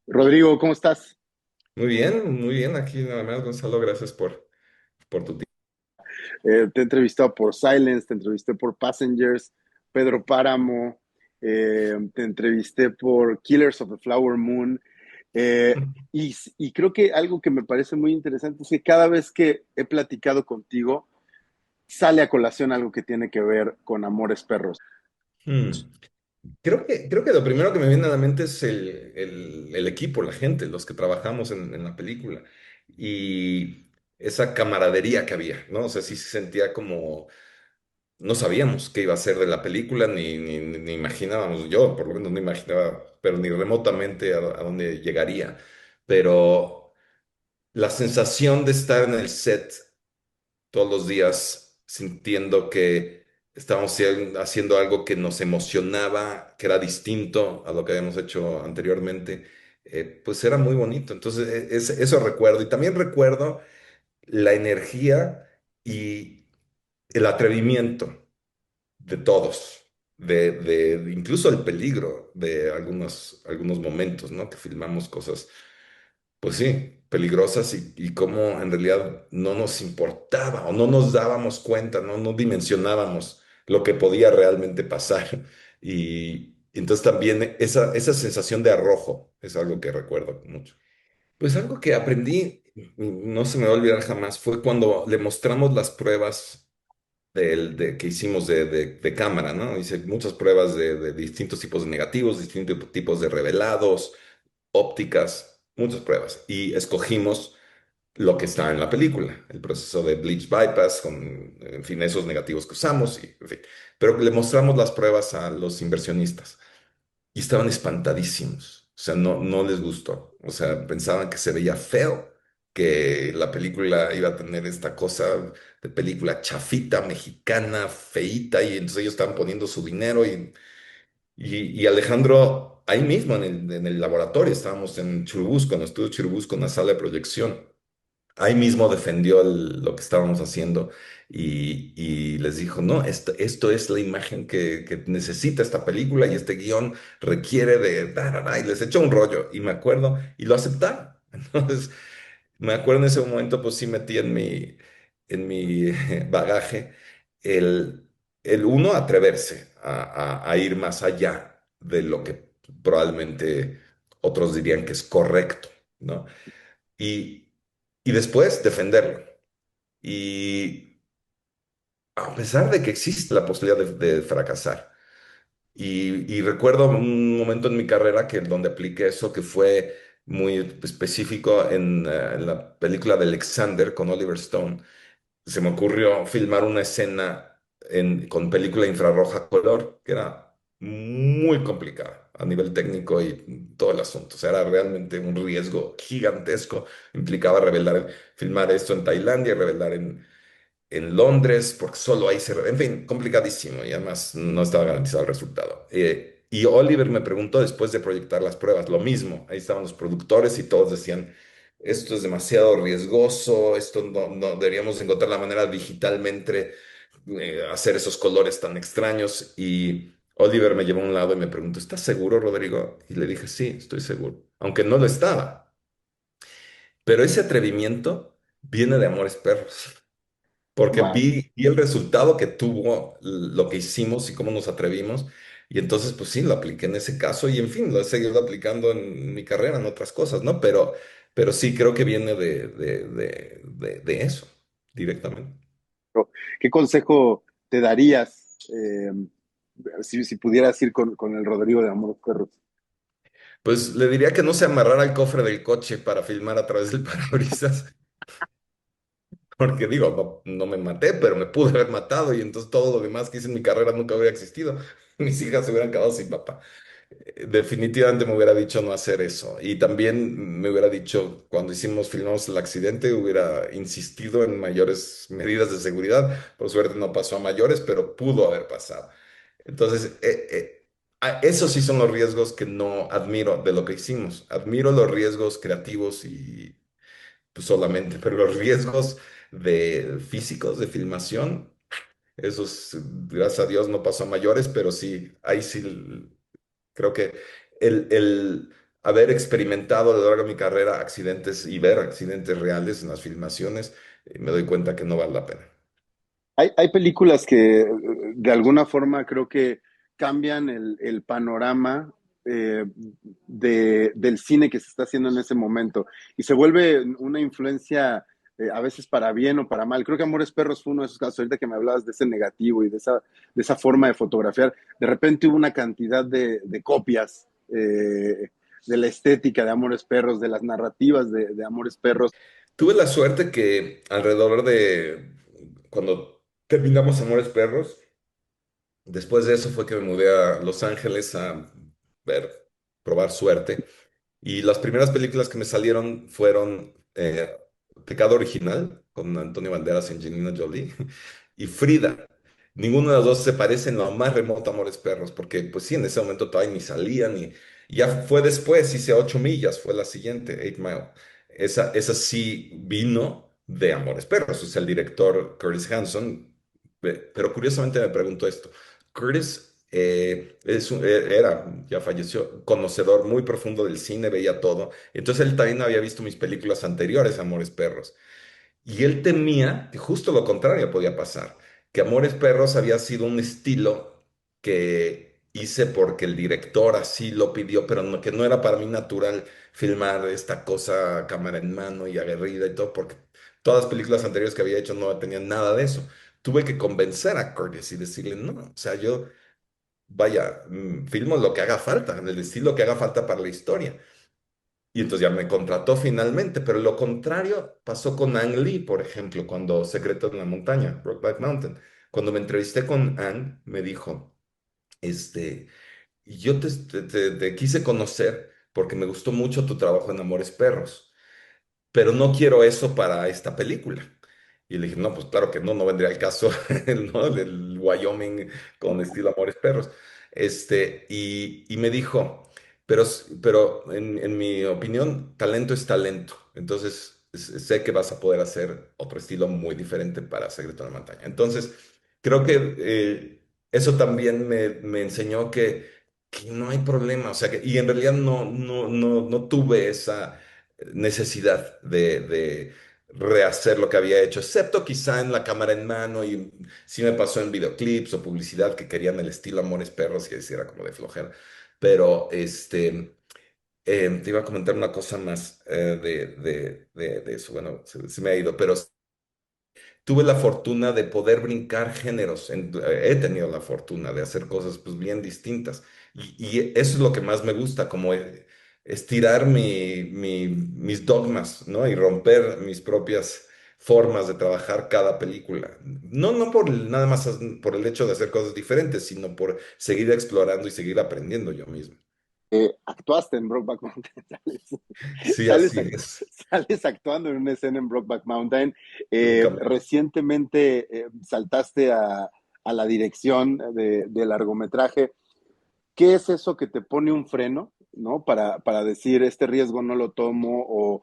Rodrigo, ¿cómo estás? Muy bien, aquí nada más, Gonzalo, gracias por tu tiempo. Te he entrevistado por Silence, te entrevisté por Passengers, Pedro Páramo, te entrevisté por Killers of the Flower Moon. eh, y creo que algo que me parece muy interesante es que cada vez que he platicado contigo, sale a colación algo que tiene que ver con Amores Perros. Hmm. Creo que lo primero que me viene a la mente es el equipo, la gente, los que trabajamos en la película y esa camaradería que había, ¿no? O sea, sí se sentía como, no sabíamos qué iba a ser de la película, ni imaginábamos, yo por lo menos no imaginaba, pero ni remotamente a dónde llegaría, pero la sensación de estar en el set todos los días sintiendo que estábamos haciendo algo que nos emocionaba, que era distinto a lo que habíamos hecho anteriormente, pues era muy bonito. Entonces, eso recuerdo. Y también recuerdo la energía y el atrevimiento de todos. Incluso el peligro de algunos momentos, ¿no? Que filmamos cosas pues sí, peligrosas y cómo en realidad no nos importaba o no nos dábamos cuenta, no dimensionábamos lo que podía realmente pasar. Y entonces también esa sensación de arrojo es algo que recuerdo mucho. Pues algo que aprendí, y no se me va a olvidar jamás, fue cuando le mostramos las pruebas que hicimos de cámara, ¿no? Hice muchas pruebas de distintos tipos de negativos, distintos tipos de revelados, ópticas, muchas pruebas. Y escogimos lo que está en la película, el proceso de bleach bypass, con, en fin, esos negativos que usamos, y, en fin. Pero le mostramos las pruebas a los inversionistas y estaban espantadísimos. O sea, no les gustó. O sea, pensaban que se veía feo, que la película iba a tener esta cosa de película chafita, mexicana, feíta, y entonces ellos estaban poniendo su dinero y Alejandro, ahí mismo en el laboratorio, estábamos en Churubusco, en el estudio Churubusco, en la sala de proyección. Ahí mismo defendió lo que estábamos haciendo y les dijo, no, esto es la imagen que necesita esta película y este guión requiere de... da, da, da", y les echó un rollo y me acuerdo y lo aceptaron. Entonces, me acuerdo en ese momento, pues sí metí en mi bagaje el, el uno, atreverse a ir más allá de lo que probablemente otros dirían que es correcto, ¿no? Y, y después defenderlo. Y a pesar de que existe la posibilidad de fracasar. Y recuerdo un momento en mi carrera que donde apliqué eso, que fue muy específico en la película de Alexander con Oliver Stone. Se me ocurrió filmar una escena con película infrarroja color, que era muy complicada a nivel técnico y todo el asunto. O sea, era realmente un riesgo gigantesco. Implicaba filmar esto en Tailandia, revelar en Londres, porque solo ahí en fin, complicadísimo y además no estaba garantizado el resultado. Y Oliver me preguntó después de proyectar las pruebas, lo mismo, ahí estaban los productores y todos decían, esto es demasiado riesgoso, esto no deberíamos encontrar la manera digitalmente hacer esos colores tan extraños y Oliver me llevó a un lado y me preguntó, ¿estás seguro, Rodrigo? Y le dije, sí, estoy seguro, aunque no lo estaba, pero ese atrevimiento viene de Amores Perros porque Wow. vi el resultado que tuvo lo que hicimos y cómo nos atrevimos. Y entonces, pues sí, lo apliqué en ese caso y en fin, lo he seguido aplicando en mi carrera, en otras cosas, ¿no? Pero sí creo que viene de eso, directamente. ¿Qué consejo te darías si pudieras ir con el Rodrigo de Amores Perros? Pues le diría que no se amarrara al cofre del coche para filmar a través del parabrisas, porque digo, no me maté, pero me pude haber matado y entonces todo lo demás que hice en mi carrera nunca hubiera existido. Mis hijas se hubieran quedado sin papá. Definitivamente me hubiera dicho no hacer eso. Y también me hubiera dicho, cuando filmamos el accidente, hubiera insistido en mayores medidas de seguridad. Por suerte no pasó a mayores, pero pudo haber pasado. Entonces, esos sí son los riesgos que no admiro de lo que hicimos. Admiro los riesgos creativos y pues, solamente, pero los riesgos de físicos, de filmación, esos, gracias a Dios, no pasó a mayores, pero sí, ahí sí creo que el haber experimentado a lo largo de mi carrera accidentes y ver accidentes reales en las filmaciones, me doy cuenta que no vale la pena. Hay películas que de alguna forma creo que cambian el panorama del cine que se está haciendo en ese momento y se vuelve una influencia a veces para bien o para mal. Creo que Amores Perros fue uno de esos casos, ahorita que me hablabas de ese negativo y de esa forma de fotografiar, de repente hubo una cantidad de copias de la estética de Amores Perros, de las narrativas de Amores Perros. Tuve la suerte que alrededor de cuando terminamos Amores Perros, después de eso fue que me mudé a Los Ángeles a ver, probar suerte. Y las primeras películas que me salieron fueron Pecado Original, con Antonio Banderas y Angelina Jolie, y Frida. Ninguno de los dos se parece en lo más remoto a Amores Perros, porque pues sí, en ese momento todavía ni salían, y ya fue después, hice 8 millas, fue la siguiente, 8 Mile. Esa sí vino de Amores Perros, o sea, el director Curtis Hanson, pero curiosamente me pregunto esto. Curtis era, ya falleció, conocedor muy profundo del cine, veía todo. Entonces él también había visto mis películas anteriores, Amores Perros. Y él temía que justo lo contrario podía pasar, que Amores Perros había sido un estilo que hice porque el director así lo pidió, pero que no era para mí natural filmar esta cosa cámara en mano y aguerrida y todo, porque todas las películas anteriores que había hecho no tenían nada de eso. Tuve que convencer a Curtis y decirle, no, o sea, yo vaya, filmo lo que haga falta, en el estilo que haga falta para la historia. Y entonces ya me contrató finalmente, pero lo contrario pasó con Ang Lee, por ejemplo, cuando Secreto en la Montaña, Brokeback Mountain. Cuando me entrevisté con Ang, me dijo, este, yo te quise conocer porque me gustó mucho tu trabajo en Amores Perros, pero no quiero eso para esta película. Y le dije, no, pues claro que no, no vendría el caso, ¿no? Del Wyoming con estilo Amores Perros. Y me dijo, pero en mi opinión, talento es talento. Entonces, sé que vas a poder hacer otro estilo muy diferente para Secreto en la Montaña. Entonces, creo que eso también me enseñó que no hay problema. O sea, y en realidad no tuve esa necesidad de rehacer lo que había hecho, excepto quizá en la cámara en mano, y sí me pasó en videoclips o publicidad que querían el estilo Amores Perros y así era como de flojera. Pero te iba a comentar una cosa más de eso. Bueno, se me ha ido, pero tuve la fortuna de poder brincar géneros. He tenido la fortuna de hacer cosas pues bien distintas. Y eso es lo que más me gusta, como estirar mis dogmas, ¿no? Y romper mis propias formas de trabajar cada película. No por nada más por el hecho de hacer cosas diferentes, sino por seguir explorando y seguir aprendiendo yo mismo. Actuaste en Brokeback Mountain, Sí, sales, así es. sales actuando en una escena en Brokeback Mountain. Nunca me... Recientemente saltaste a la dirección de largometraje. ¿Qué es eso que te pone un freno, ¿no? Para decir, este riesgo no lo tomo o,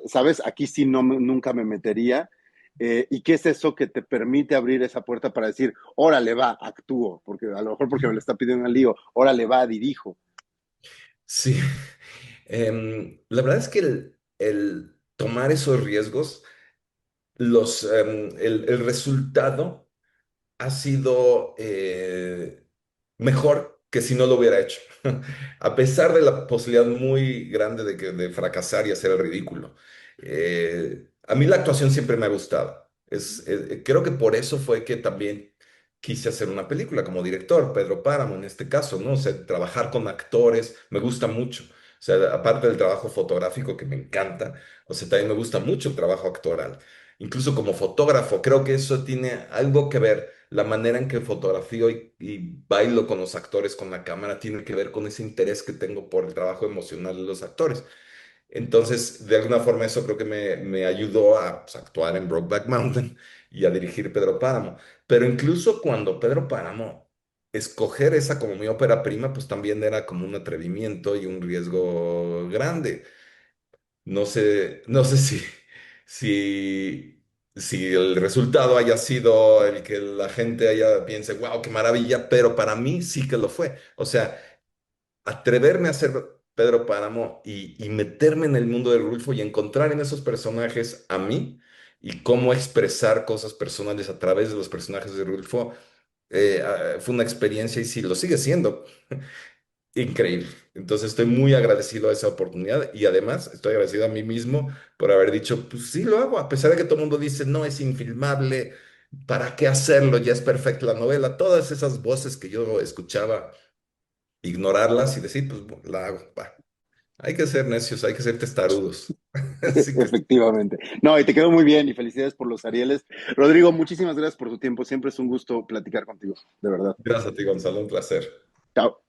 ¿sabes? Aquí sí no, nunca me metería. ¿Y qué es eso que te permite abrir esa puerta para decir, órale, va, actúo? Porque a lo mejor porque me lo está pidiendo el lío, órale, va, dirijo. Sí. La verdad es que el tomar esos riesgos, el resultado ha sido mejor que si no lo hubiera hecho. A pesar de la posibilidad muy grande de fracasar y hacer el ridículo. A mí la actuación siempre me ha gustado. Creo que por eso fue que también quise hacer una película como director, Pedro Páramo en este caso, ¿no? O sea, trabajar con actores me gusta mucho. O sea, aparte del trabajo fotográfico que me encanta, o sea, también me gusta mucho el trabajo actoral. Incluso como fotógrafo, creo que eso tiene algo que ver. La manera en que fotografío y bailo con los actores con la cámara tiene que ver con ese interés que tengo por el trabajo emocional de los actores. Entonces, de alguna forma eso creo que me ayudó a pues, actuar en Brokeback Mountain y a dirigir Pedro Páramo. Pero incluso cuando Pedro Páramo, escoger esa como mi ópera prima, pues también era como un atrevimiento y un riesgo grande. No sé si, si el resultado haya sido el que la gente piense, wow, qué maravilla, pero para mí sí que lo fue. O sea, atreverme a hacer Pedro Páramo y meterme en el mundo de Rulfo y encontrar en esos personajes a mí y cómo expresar cosas personales a través de los personajes de Rulfo, fue una experiencia y sí, lo sigue siendo increíble. Entonces estoy muy agradecido a esa oportunidad y además estoy agradecido a mí mismo por haber dicho, pues sí lo hago, a pesar de que todo el mundo dice, no, es infilmable, ¿para qué hacerlo? Ya es perfecta la novela. Todas esas voces que yo escuchaba, ignorarlas y decir, pues la hago. Va. Hay que ser necios, hay que ser testarudos. Así que Efectivamente. No, y te quedó muy bien y felicidades por los Arieles. Rodrigo, muchísimas gracias por tu tiempo. Siempre es un gusto platicar contigo, de verdad. gracias a ti, Gonzalo, un placer. Chao.